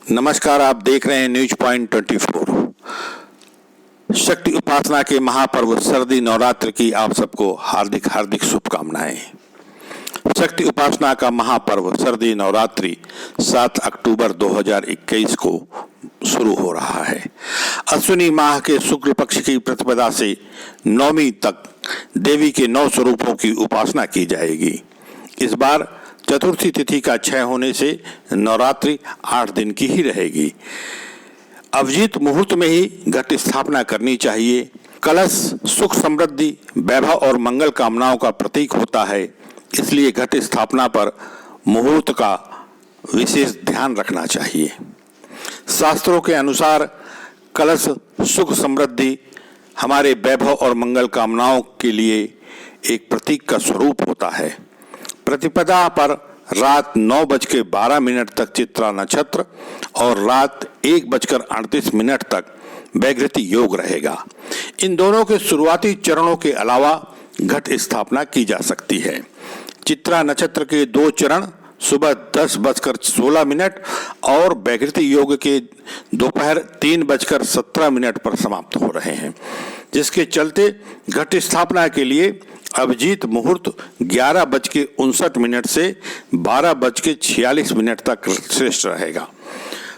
नमस्कार, आप देख रहे हैं न्यूज पॉइंट 24। शक्ति उपासना के महापर्व सर्दी नवरात्र की आप सबको हार्दिक हार्दिक शुभकामनाएं। शक्ति उपासना का महापर्व सर्दी नवरात्रि 7 अक्टूबर 2021 को शुरू हो रहा है। अश्विनी माह के शुक्ल पक्ष की प्रतिपदा से नवमी तक देवी के 9 स्वरूपों की उपासना की जाएगी। इस बार चतुर्थी तिथि का क्षय होने से नवरात्रि 8 दिन की ही रहेगी। अभिजीत मुहूर्त में ही घट स्थापना करनी चाहिए। कलश सुख समृद्धि वैभव और मंगल कामनाओं का प्रतीक होता है, इसलिए घट स्थापना पर मुहूर्त का विशेष ध्यान रखना चाहिए। शास्त्रों के अनुसार कलश सुख समृद्धि हमारे वैभव और मंगल कामनाओं के लिए एक प्रतीक का स्वरूप होता है। प्रतिपदा पर रात 9:12 तक चित्रा नक्षत्र और रात 1:38 तक वैघृति योग रहेगा। इन दोनों के शुरुआती चरणों के अलावा घट स्थापना की जा सकती है। चित्रा नक्षत्र के 2 चरण सुबह 10:16 और वैघृति योग के दोपहर 3:17 पर समाप्त हो रहे हैं, जिसके चलते घट स्थापना के लिए अभिजीत मुहूर्त 11:59 से 12:46 तक श्रेष्ठ रहेगा।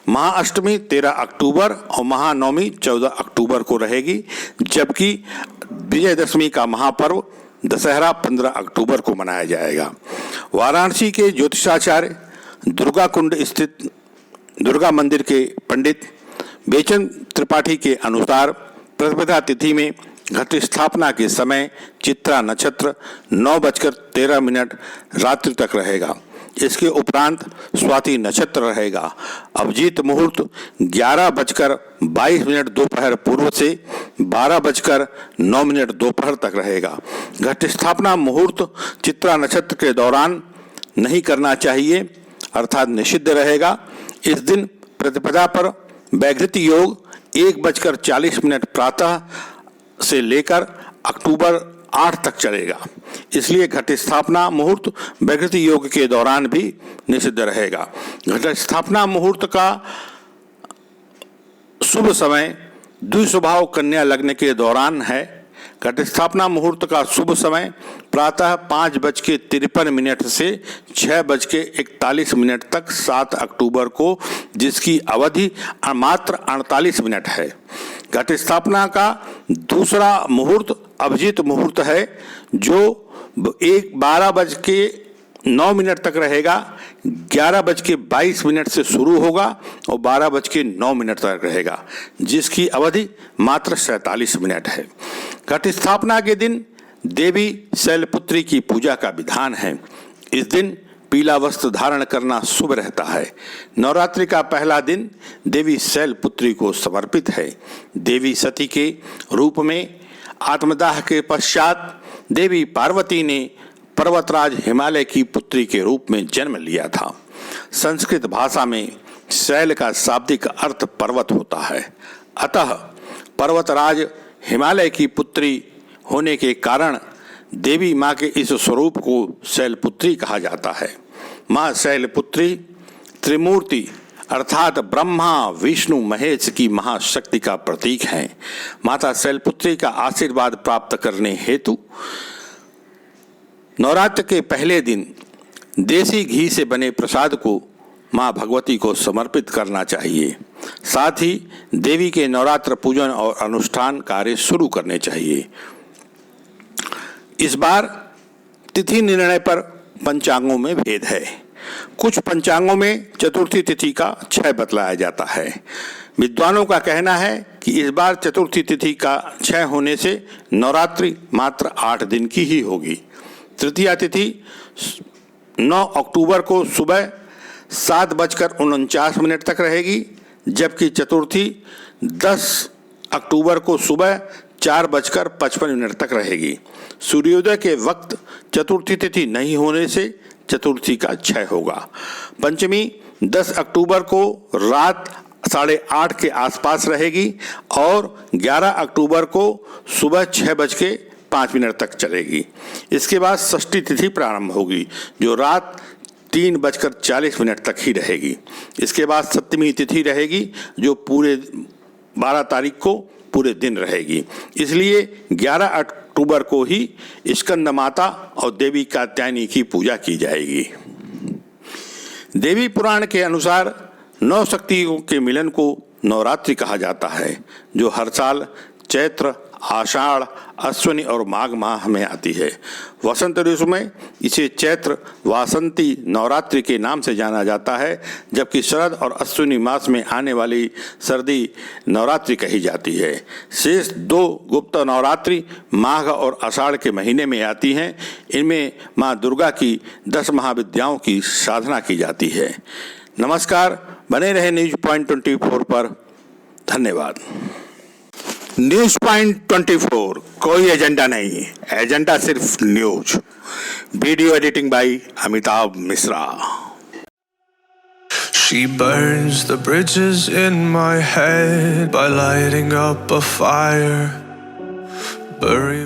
महाअष्टमी 13 अक्टूबर और महानवमी 14 अक्टूबर को रहेगी, जबकि विजयदशमी का महापर्व दशहरा 15 अक्टूबर को मनाया जाएगा। वाराणसी के ज्योतिषाचार्य दुर्गा कुंड स्थित दुर्गा मंदिर के पंडित बेचन त्रिपाठी के अनुसार प्रतिपदा तिथि में घट स्थापना के समय चित्रा नक्षत्र 9:13 रात्रि तक रहेगा। इसके उपरांत स्वाति नक्षत्र रहेगा। अभिजीत मुहूर्त 11:22 दोपहर पूर्व से 12:09 दोपहर तक रहेगा। घट स्थापना मुहूर्त चित्रा नक्षत्र के दौरान नहीं करना चाहिए, अर्थात निषिद्ध रहेगा। इस दिन प्रतिपदा पर वैघृति योग 1:40 प्रातः से लेकर अक्टूबर 8 तक चलेगा, इसलिए घट स्थापना मुहूर्त वैघृति योग के दौरान भी निषिद्ध रहेगा। घट स्थापना मुहूर्त का शुभ समय द्विस्वभाव कन्या लग्न के दौरान है। घट स्थापना मुहूर्त का शुभ समय प्रातः 5:53 से 6:41 तक 7 अक्टूबर को, जिसकी अवधि मात्र 48 मिनट है। घट स्थापना का दूसरा मुहूर्त अभिजीत मुहूर्त है, जो 12:09 तक रहेगा। 11:22 से शुरू होगा और 12:09 तक रहेगा, जिसकी अवधि मात्र 47 मिनट है। घट स्थापना के दिन देवी शैलपुत्री की पूजा का विधान है। इस दिन पीला वस्त्र धारण करना शुभ रहता है। नवरात्रि का पहला दिन देवी शैलपुत्री को समर्पित है। देवी सती के रूप में आत्मदाह के पश्चात देवी पार्वती ने पर्वतराज हिमालय की पुत्री के रूप में जन्म लिया था। संस्कृत भाषा में शैल का शाब्दिक अर्थ पर्वत होता है, अतः पर्वतराज हिमालय की पुत्री होने के कारण देवी माँ के इस स्वरूप को शैलपुत्री कहा जाता है। माँ शैलपुत्री त्रिमूर्ति अर्थात ब्रह्मा विष्णु महेश की महाशक्ति का प्रतीक है। माता शैलपुत्री का आशीर्वाद प्राप्त करने हेतु नवरात्र के पहले दिन देसी घी से बने प्रसाद को माँ भगवती को समर्पित करना चाहिए। साथ ही देवी के नवरात्र पूजन और अनुष्ठान कार्य शुरू करने चाहिए। इस बार तिथि निर्णय पर पंचांगों में भेद है। कुछ पंचांगों में चतुर्थी तिथि का क्षय बतलाया जाता है। विद्वानों का कहना है कि इस बार चतुर्थी तिथि का क्षय होने से नवरात्रि मात्र 8 दिन की ही होगी। तृतीया तिथि 9 अक्टूबर को सुबह 7:49 तक रहेगी, जबकि चतुर्थी 10 अक्टूबर को सुबह 4:55 तक रहेगी। सूर्योदय के वक्त चतुर्थी तिथि नहीं होने से चतुर्थी का क्षय होगा। पंचमी 10 अक्टूबर को रात 8:30 के आसपास रहेगी और 11 अक्टूबर को सुबह 6:05 तक चलेगी। इसके बाद षष्ठी तिथि प्रारंभ होगी, जो रात 3:40 तक ही रहेगी। इसके बाद सप्तमी तिथि रहेगी जो पूरे 12 तारीख को पूरे दिन रहेगी। इसलिए 11 अक्टूबर को ही स्कंद माता और देवी कात्यायनी की पूजा की जाएगी। देवी पुराण के अनुसार 9 शक्तियों के मिलन को नवरात्रि कहा जाता है, जो हर साल चैत्र, आषाढ़, अश्विनी और माघ माह में आती है। वसंत ऋतु में इसे चैत्र वासंती नवरात्रि के नाम से जाना जाता है, जबकि शरद और अश्विनी मास में आने वाली सर्दी नवरात्रि कही जाती है। शेष 2 गुप्त नवरात्रि माघ और आषाढ़ के महीने में आती हैं। इनमें माँ दुर्गा की 10 महाविद्याओं की साधना की जाती है। नमस्कार, बने रहे न्यूज पॉइंट 24 पर। धन्यवाद। न्यूज पॉइंट 24 कोई एजेंडा नहीं, एजेंडा सिर्फ news. Video editing bye Amitabh Mishra. She burns the bridges in my head by lighting up a fire. Bury